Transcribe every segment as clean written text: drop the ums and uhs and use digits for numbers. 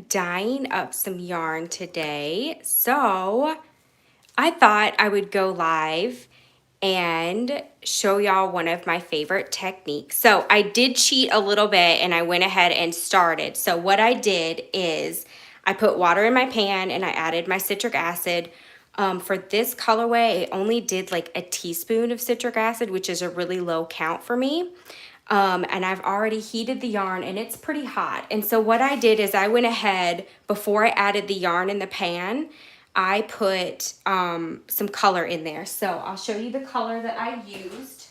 dyeing up some yarn today, so I thought I would go live and show y'all one of my favorite techniques. So I did cheat a little bit and I went ahead and started. So what I did is I put water in my pan and I added my citric acid. For this colorway, I only did like a teaspoon of citric acid, which is a really low count for me. And I've already heated the yarn and it's pretty hot. And so what I did is I went ahead, before I added the yarn in the pan, I put some color in there. So I'll show you the color that I used.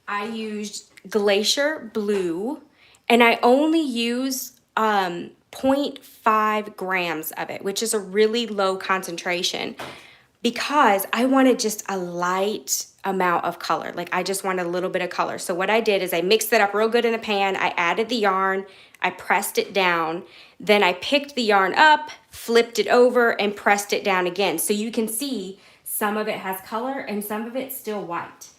I used Glacier Blue, and I only used 0.5 grams of it, which is a really low concentration, because I wanted just a light amount of color. Like I just wanted a little bit of color. So what I did is I mixed it up real good in the pan. I added the yarn, I pressed it down. Then I picked the yarn up, flipped it over, and pressed it down again. So you can see some of it has color and some of it's still white.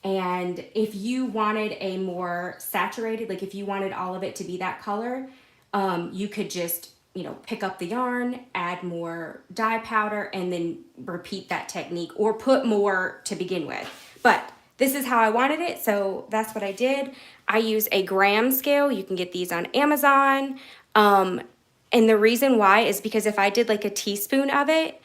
And if you wanted a more saturated, like if you wanted all of it to be that color, you could just, you know, pick up the yarn, add more dye powder, and then repeat that technique or put more to begin with. But this is how I wanted it, so that's what I did. I use a gram scale. You can get these on Amazon. And the reason why is because if I did like a teaspoon of it,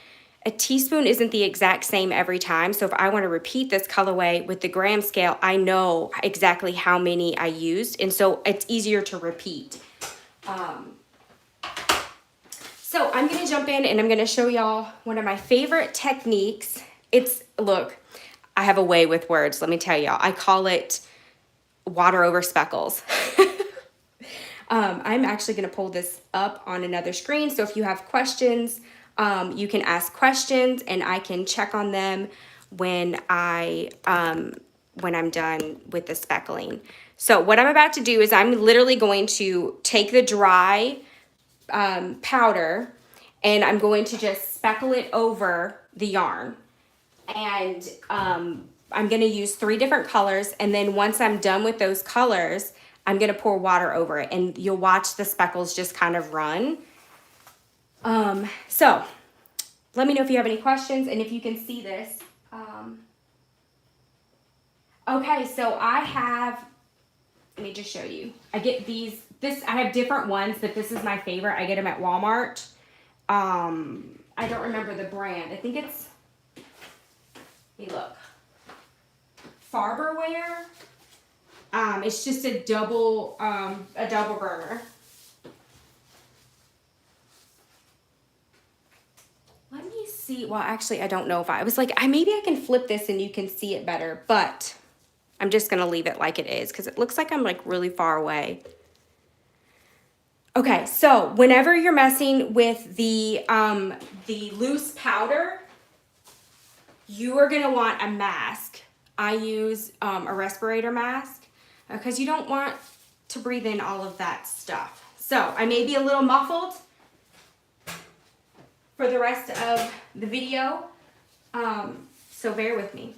a teaspoon isn't the exact same every time. So if I want to repeat this colorway with the gram scale, I know exactly how many I used. And so it's easier to repeat. So I'm going to jump in and I'm going to show y'all one of my favorite techniques. Look, I have a way with words. Let me tell y'all, I call it water over speckles. I'm actually going to pull this up on another screen. So if you have questions, you can ask questions and I can check on them when I'm done with the speckling. So what I'm about to do is I'm literally going to take the dry powder and I'm going to just speckle it over the yarn. And I'm going to use 3 different colors. And then once I'm done with those colors, I'm going to pour water over it and you'll watch the speckles just kind of run. So let me know if you have any questions and if you can see this. Okay, so let me just show you. I get I have different ones, but this is my favorite. I get them at Walmart. I don't remember the brand. I think it's, hey look, Farberware. It's just a double burner. Let me see. Well, actually, I don't know if I was like, maybe I can flip this and you can see it better, but I'm just going to leave it like it is because it looks like I'm like really far away. Okay, so whenever you're messing with the loose powder, you are going to want a mask. I use a respirator mask because you don't want to breathe in all of that stuff. So I may be a little muffled for the rest of the video, so bear with me.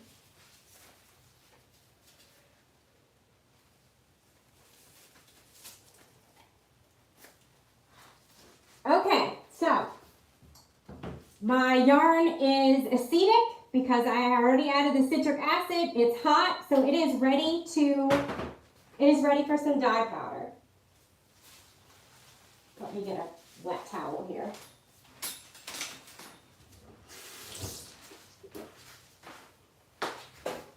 Okay, so my yarn is acetic because I already added the citric acid. It's hot, so it is ready for some dye powder. Let me get a wet towel here.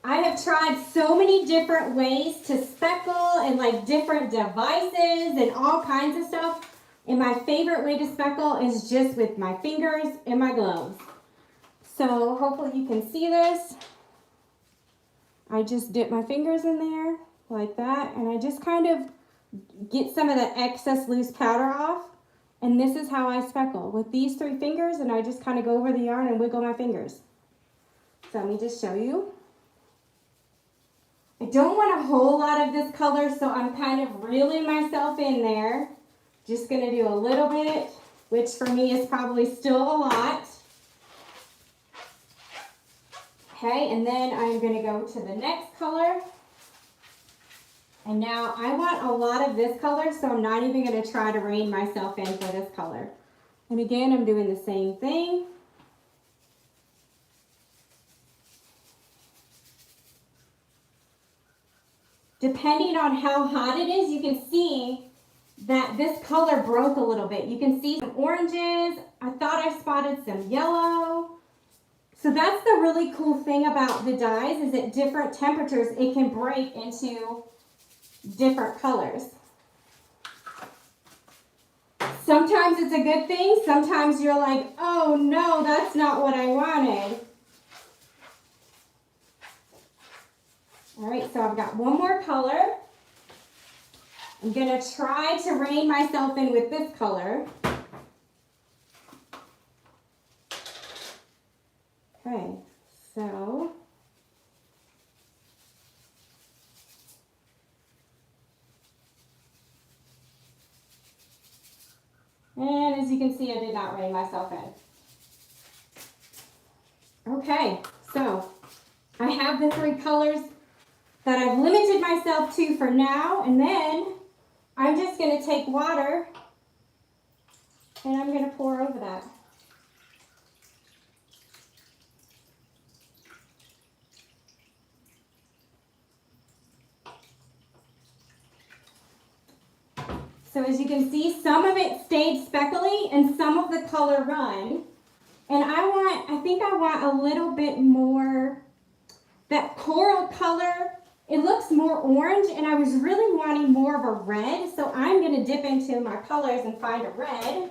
I have tried so many different ways to speckle and like different devices and all kinds of stuff. And my favorite way to speckle is just with my fingers and my gloves. So hopefully you can see this. I just dip my fingers in there like that. And I just kind of get some of the excess loose powder off. And this is how I speckle with these 3 fingers. And I just kind of go over the yarn and wiggle my fingers. So let me just show you. I don't want a whole lot of this color, so I'm kind of reeling myself in there. Just going to do a little bit, which for me is probably still a lot. Okay, and then I'm going to go to the next color. And now I want a lot of this color, so I'm not even going to try to rein myself in for this color. And again, I'm doing the same thing. Depending on how hot it is, you can see that this color broke a little bit. You can see some oranges. I thought I spotted some yellow. So that's the really cool thing about the dyes, is at different temperatures, it can break into different colors. Sometimes it's a good thing. Sometimes you're like, oh no, that's not what I wanted. All right, so I've got one more color. I'm gonna try to rein myself in with this color. Okay, so and as you can see, I did not rein myself in. Okay, so I have the three colors that I've limited myself to for now, and then I'm just going to take water and I'm going to pour over that. So as you can see, some of it stayed speckly and some of the color run. And I think I want a little bit more, that coral color, it looks more orange, and I was really wanting more of a red, so I'm going to dip into my colors and find a red.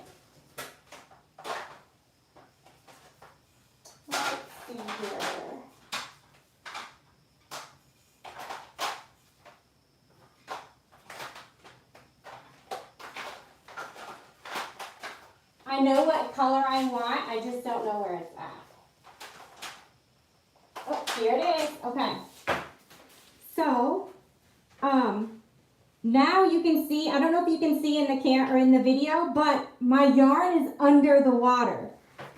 Let's see here. I know what color I want, I just don't know where it's at. Oh, here it is. Okay. So, now you can see, I don't know if you can see in the camera or in the video, but my yarn is under the water.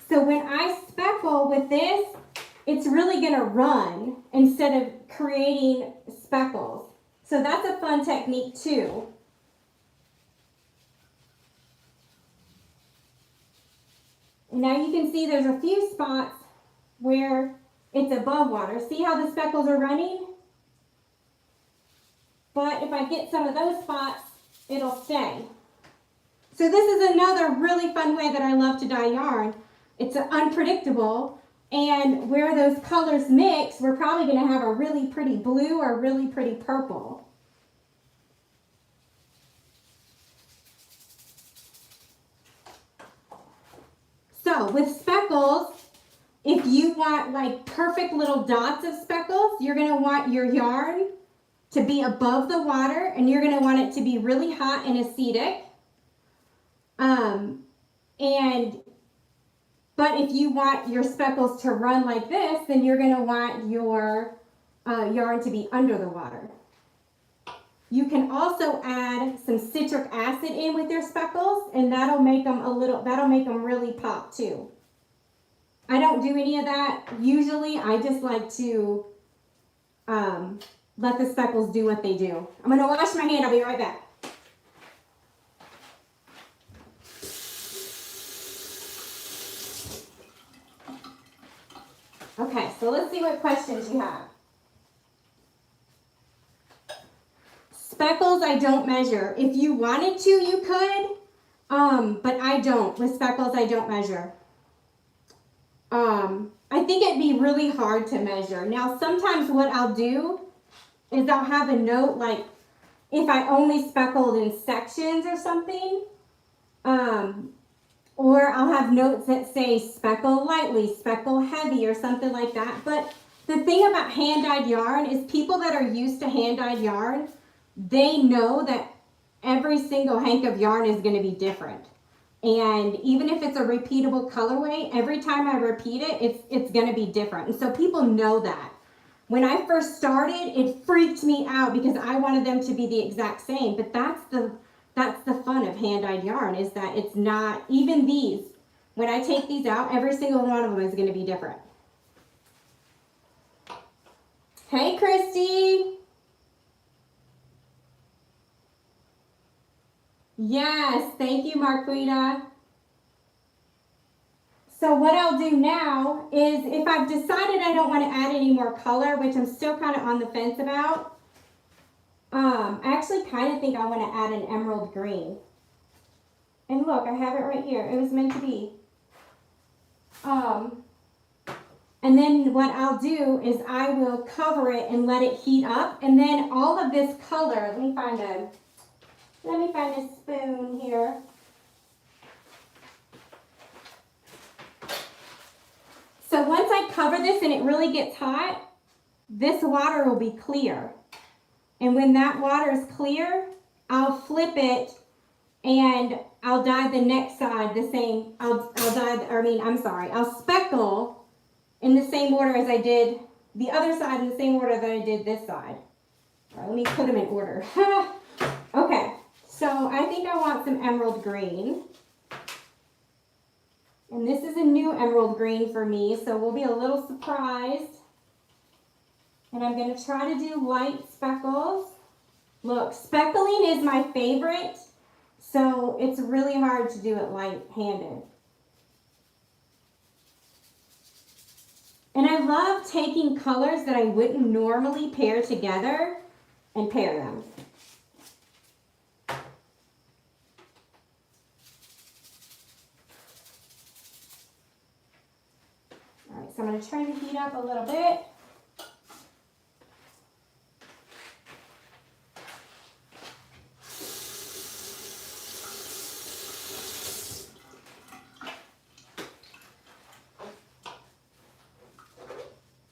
So when I speckle with this, it's really going to run instead of creating speckles. So that's a fun technique too. And now you can see there's a few spots where it's above water. See how the speckles are running? But if I get some of those spots, it'll stay. So this is another really fun way that I love to dye yarn. It's unpredictable, and where those colors mix, we're probably going to have a really pretty blue or really pretty purple. So with speckles, if you want like perfect little dots of speckles, you're going to want your yarn to be above the water, and you're going to want it to be really hot and acidic. But if you want your speckles to run like this, then you're going to want your yarn to be under the water. You can also add some citric acid in with your speckles, and that'll make them really pop too. I don't do any of that usually. I just like to let the speckles do what they do. I'm going to wash my hand. I'll be right back. Okay, so let's see what questions you have. Speckles, I don't measure. If you wanted to, you could, but I don't. With speckles, I don't measure. I think it'd be really hard to measure. Now, sometimes what I'll do is I'll have a note, like if I only speckled in sections or something, or I'll have notes that say speckle lightly, speckle heavy, or something like that. But the thing about hand-dyed yarn is people that are used to hand-dyed yarn, they know that every single hank of yarn is going to be different. And even if it's a repeatable colorway, every time I repeat it, it's going to be different. And so people know that. When I first started, it freaked me out because I wanted them to be the exact same. But that's the fun of hand-dyed yarn, is that it's not, even these, when I take these out, every single one of them is going to be different. Hey, Christy. Yes, thank you, Marquita. So what I'll do now is if I've decided I don't want to add any more color, which I'm still kind of on the fence about, I actually kind of think I want to add an emerald green. And look, I have it right here. It was meant to be. And then what I'll do is I will cover it and let it heat up. And then all of this color, let me find a spoon here. So once I cover this and it really gets hot, this water will be clear. And when that water is clear, I'll flip it and I'll dye the next side the same. I'll speckle in the same order as I did the other side, in the same order that I did this side. All right, let me put them in order. Okay, so I think I want some emerald green. And this is a new emerald green for me, so we'll be a little surprised. And I'm going to try to do light speckles. Look, speckling is my favorite, so it's really hard to do it light-handed. And I love taking colors that I wouldn't normally pair together and pair them. All right, so I'm going to turn the heat up a little bit.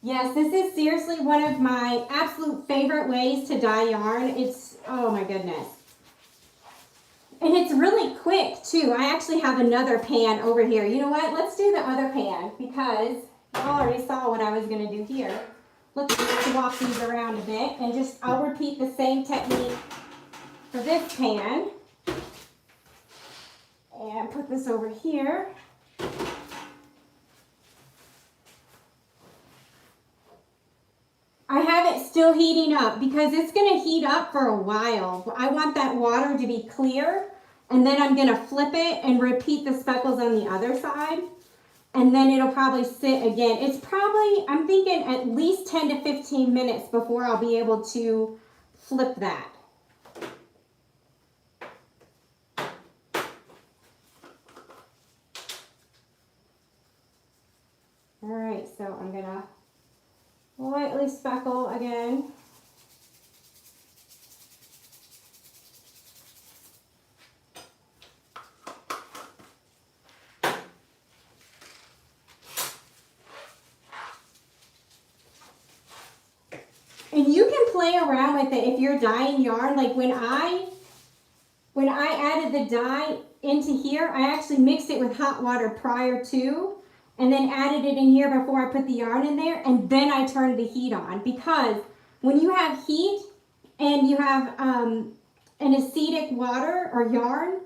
Yes, this is seriously one of my absolute favorite ways to dye yarn. It's, oh my goodness. And it's really quick too. I actually have another pan over here. You know what? Let's do the other pan because you already saw what I was going to do here. Let's swap these around a bit and just, I'll repeat the same technique for this pan. And put this over here. I have it still heating up because it's going to heat up for a while. I want that water to be clear, and then I'm going to flip it and repeat the speckles on the other side, and then it'll probably sit again. It's probably, I'm thinking at least 10 to 15 minutes before I'll be able to flip that. All right, so I'm going to lightly speckle again. And you can play around with it if you're dyeing yarn. Like when I added the dye into here, I actually mixed it with hot water prior to, and then added it in here before I put the yarn in there, and then I turned the heat on. Because when you have heat and you have an acidic water or yarn,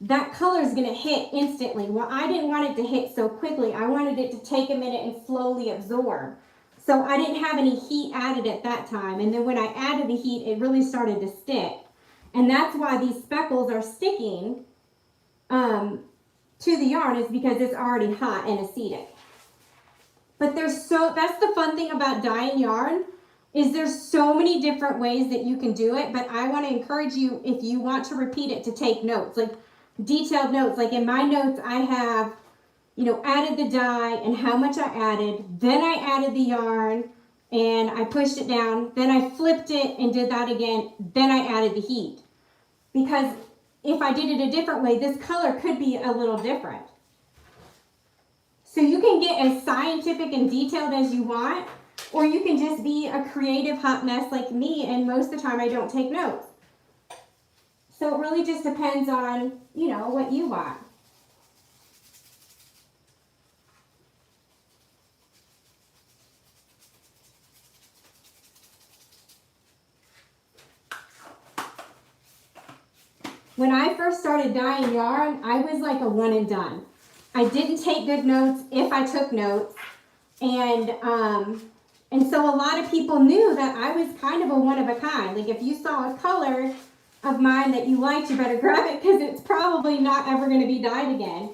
that color is going to hit instantly. Well, I didn't want it to hit so quickly. I wanted it to take a minute and slowly absorb. So I didn't have any heat added at that time. And then when I added the heat, it really started to stick. And that's why these speckles are sticking to the yarn, is because it's already hot and acidic. But that's the fun thing about dyeing yarn, is there's so many different ways that you can do it. But I want to encourage you, if you want to repeat it, to take notes, like detailed notes. Like in my notes, I have, added the dye and how much I added. Then I added the yarn and I pushed it down. Then I flipped it and did that again. Then I added the heat. Because if I did it a different way, this color could be a little different. So you can get as scientific and detailed as you want, or you can just be a creative hot mess like me, and most of the time I don't take notes. So it really just depends on, what you want. When I first started dyeing yarn, I was like a one and done. I didn't take good notes if I took notes. And so a lot of people knew that I was kind of a one of a kind. Like if you saw a color of mine that you liked, you better grab it because it's probably not ever going to be dyed again.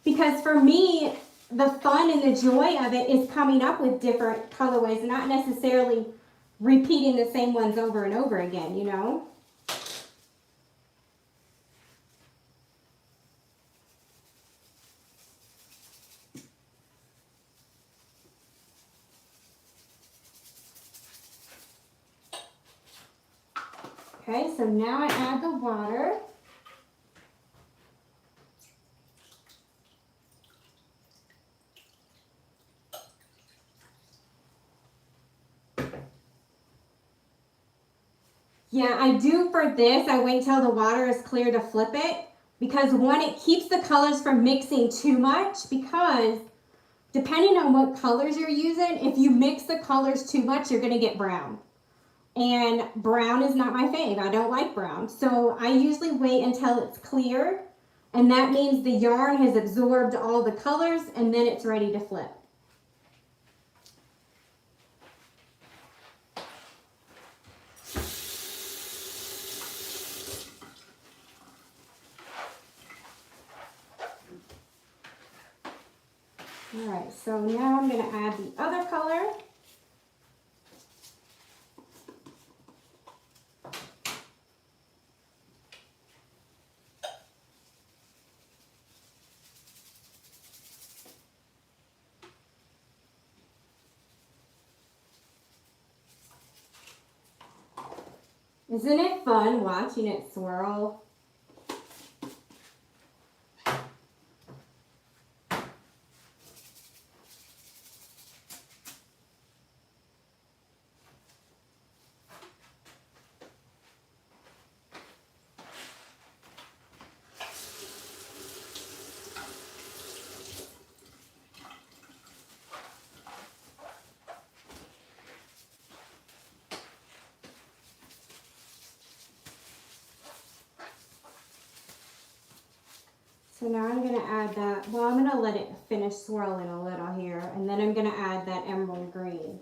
Because for me, the fun and the joy of it is coming up with different colorways, not necessarily repeating the same ones over and over again, you know? Okay, so now I add the water. Yeah, I do for this. I wait till the water is clear to flip it because one, it keeps the colors from mixing too much because depending on what colors you're using, if you mix the colors too much, you're going to get brown. And brown is not my fave. I don't like brown. So I usually wait until it's clear, and that means the yarn has absorbed all the colors and then it's ready to flip. All right, so now I'm going to add the other color. Isn't it fun watching it swirl? So now I'm going to add that, well, I'm going to let it finish swirling a little here, and then I'm going to add that emerald green.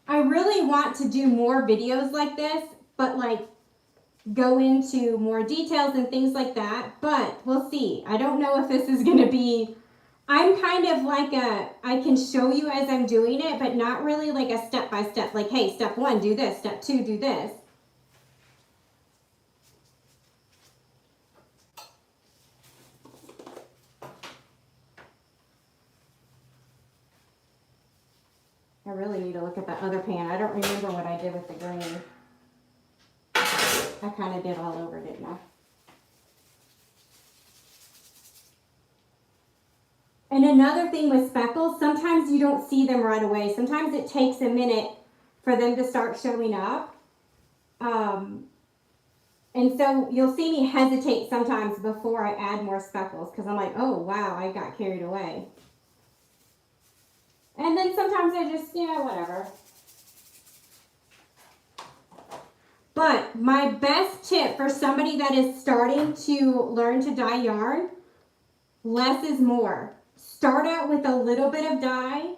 I really want to do more videos like this, but like go into more details and things like that, but we'll see. I don't know if this is going to be, I'm kind of like I can show you as I'm doing it, but not really like a step by step, like, hey, step 1, do this, step 2, do this. I really need to look at that other pan. I don't remember what I did with the green. I kind of did all over, didn't I? And another thing with speckles, sometimes you don't see them right away. Sometimes it takes a minute for them to start showing up. And so you'll see me hesitate sometimes before I add more speckles because I'm like, oh, wow, I got carried away. And then sometimes I just, whatever. But my best tip for somebody that is starting to learn to dye yarn, less is more. Start out with a little bit of dye,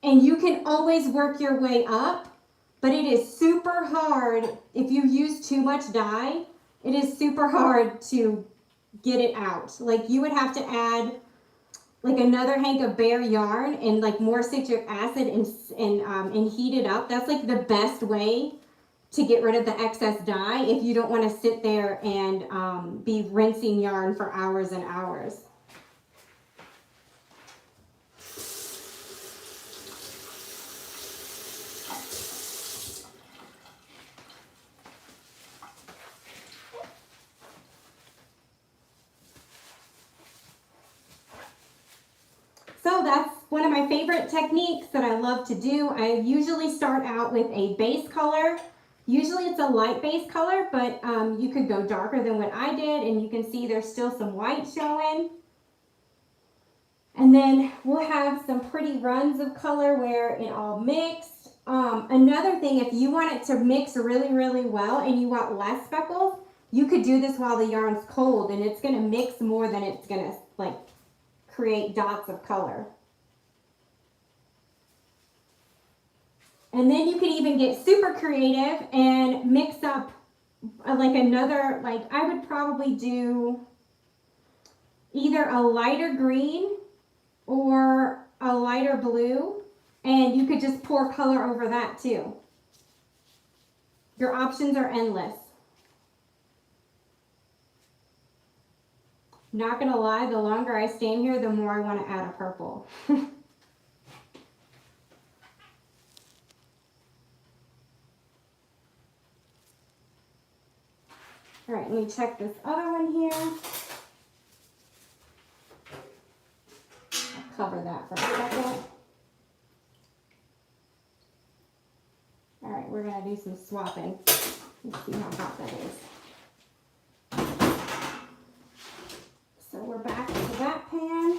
and you can always work your way up, but it is super hard if you use too much dye. It is super hard to get it out. Like you would have to add like another hank of bare yarn and like more citric acid and heat it up. That's like the best way to get rid of the excess dye if you don't want to sit there and be rinsing yarn for hours and hours. So that's one of my favorite techniques that I love to do. I usually start out with a base color. Usually it's a light base color, but you could go darker than what I did, and you can see there's still some white showing. And then we'll have some pretty runs of color where it all mixed. Another thing, if you want it to mix really, really well and you want less speckles, you could do this while the yarn's cold, and it's going to mix more than it's going to like create dots of color. And then you can even get super creative and mix up like another, like I would probably do either a lighter green or a lighter blue, and you could just pour color over that too. Your options are endless. Not gonna lie, the longer I stand here, the more I want to add a purple. All right, let me check this other one here. I'll cover that for a second. All right, we're gonna do some swapping. Let's see how hot that is. So we're back to that pan.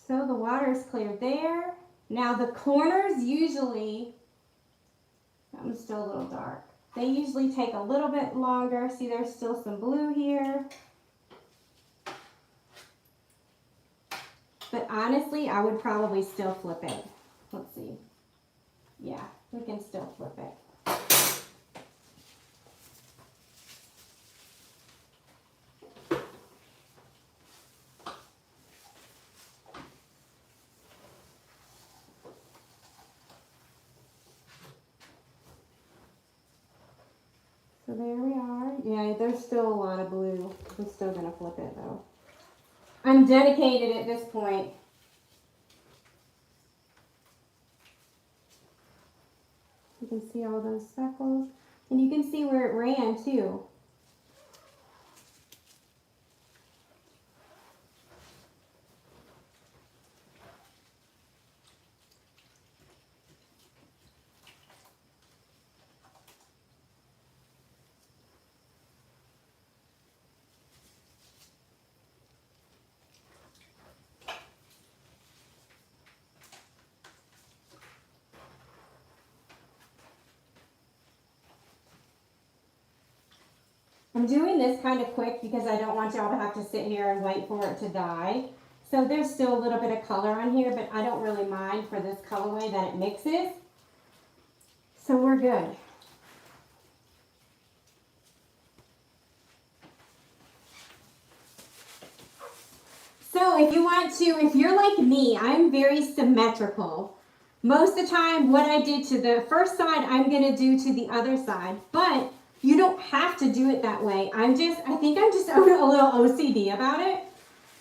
So the water is cleared there. Now the corners usually, that one's still a little dark. They usually take a little bit longer. See, there's still some blue here. But honestly, I would probably still flip it. Let's see. Yeah, we can still flip it. So there we are. Yeah, there's still a lot of blue. I'm still gonna flip it though. I'm dedicated at this point. You can see all those speckles. And you can see where it ran too. I'm doing this kind of quick because I don't want y'all to have to sit here and wait for it to dry. So there's still a little bit of color on here, but I don't really mind for this colorway that it mixes. So we're good. So if you want to, if you're like me, I'm very symmetrical. Most of the time, what I did to the first side, I'm gonna do to the other side, but you don't have to do it that way. I think I'm just a little OCD about it.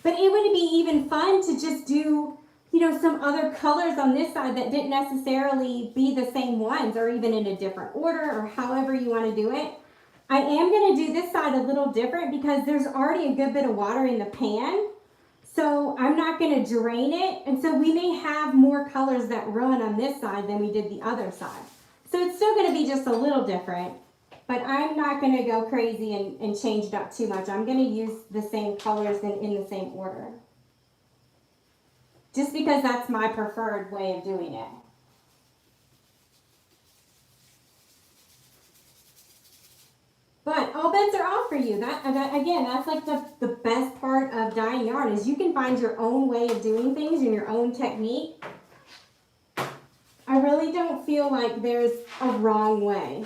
But it would be even fun to just do, you know, some other colors on this side that didn't necessarily be the same ones or even in a different order or however you want to do it. I am going to do this side a little different because there's already a good bit of water in the pan. So I'm not going to drain it. And so we may have more colors that run on this side than we did the other side. So it's still going to be just a little different. But I'm not going to go crazy and change it up too much. I'm going to use the same colors in the same order. Just because that's my preferred way of doing it. But all bets are off for you. Again, that's like the best part of dyeing yarn is you can find your own way of doing things and your own technique. I really don't feel like there's a wrong way.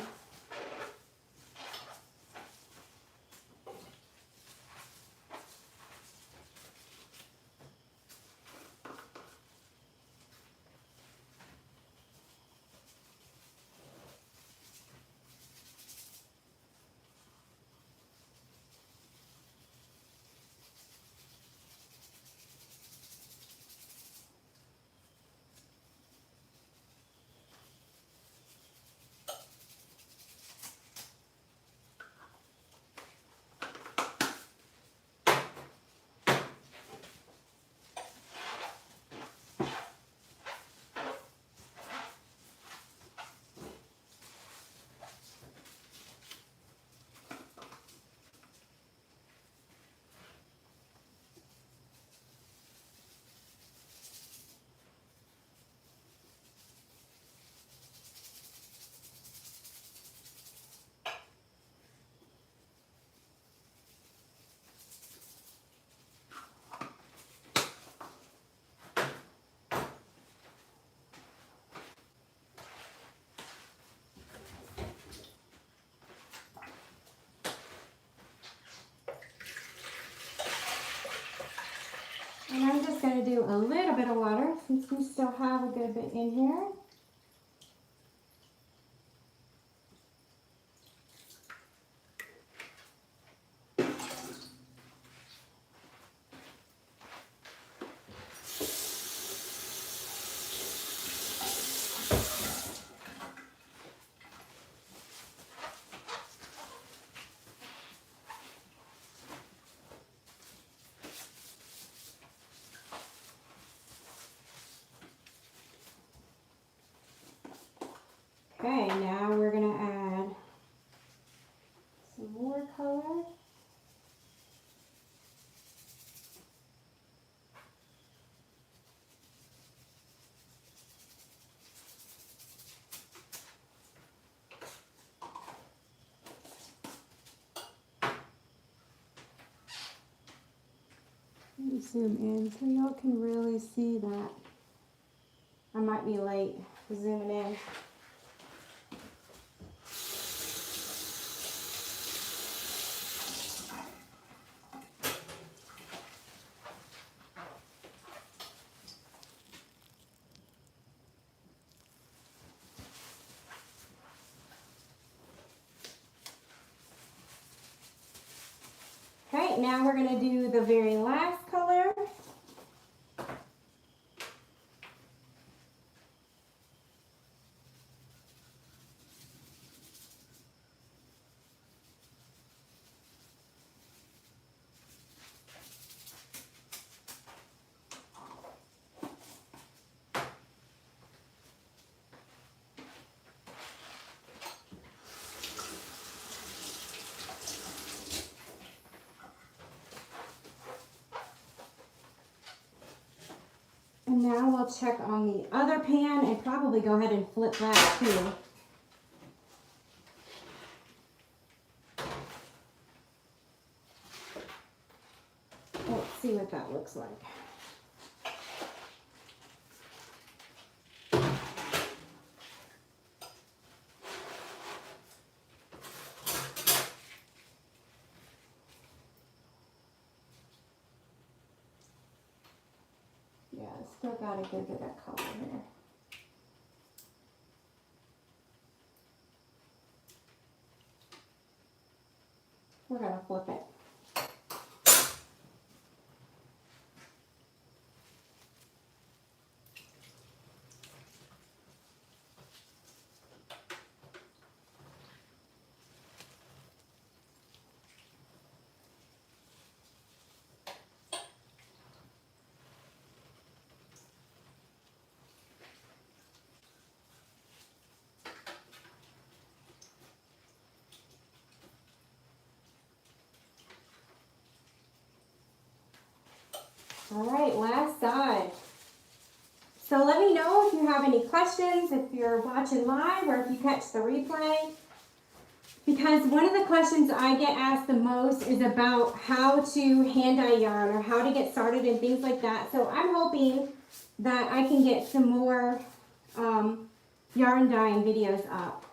just going to do a little bit of water since we still have a good bit in here. Okay, now we're going to add some more color. Let me zoom in so y'all can really see that. I might be late zooming in. Okay, now we're going to do the very last color. And now we'll check on the other pan and probably go ahead and flip that too. Let's see what that looks like. Yeah, it's still got a good bit of color here. We're going to flip it. All right, last side. So let me know if you have any questions, if you're watching live or if you catch the replay. Because one of the questions I get asked the most is about how to hand dye yarn or how to get started and things like that. So I'm hoping that I can get some more yarn dyeing videos up.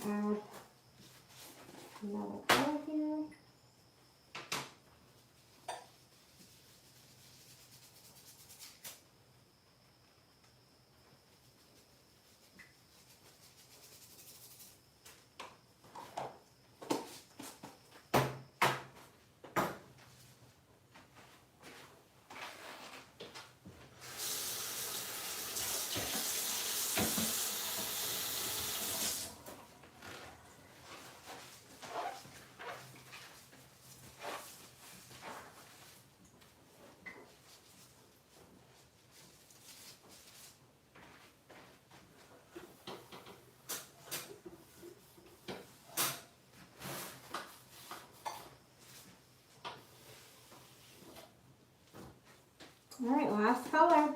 add another color here. All right, last color.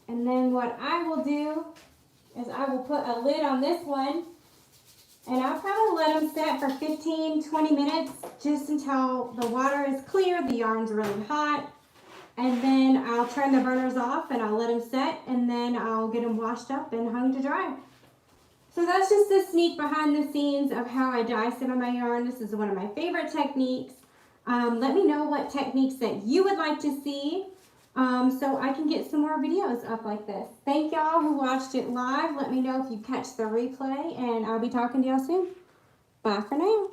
And then what I will do is I will put a lid on this one, and I'll probably let them set for 15-20 minutes just until the water is clear, the yarn's really hot, and then I'll turn the burners off and I'll let them set, and then I'll get them washed up and hung to dry. So that's just a sneak behind the scenes of how I dye some of my yarn. This is one of my favorite techniques. Let me know what techniques that you would like to see, so I can get some more videos up like this. Thank y'all who watched it live. Let me know if you catch the replay, and I'll be talking to y'all soon. Bye for now.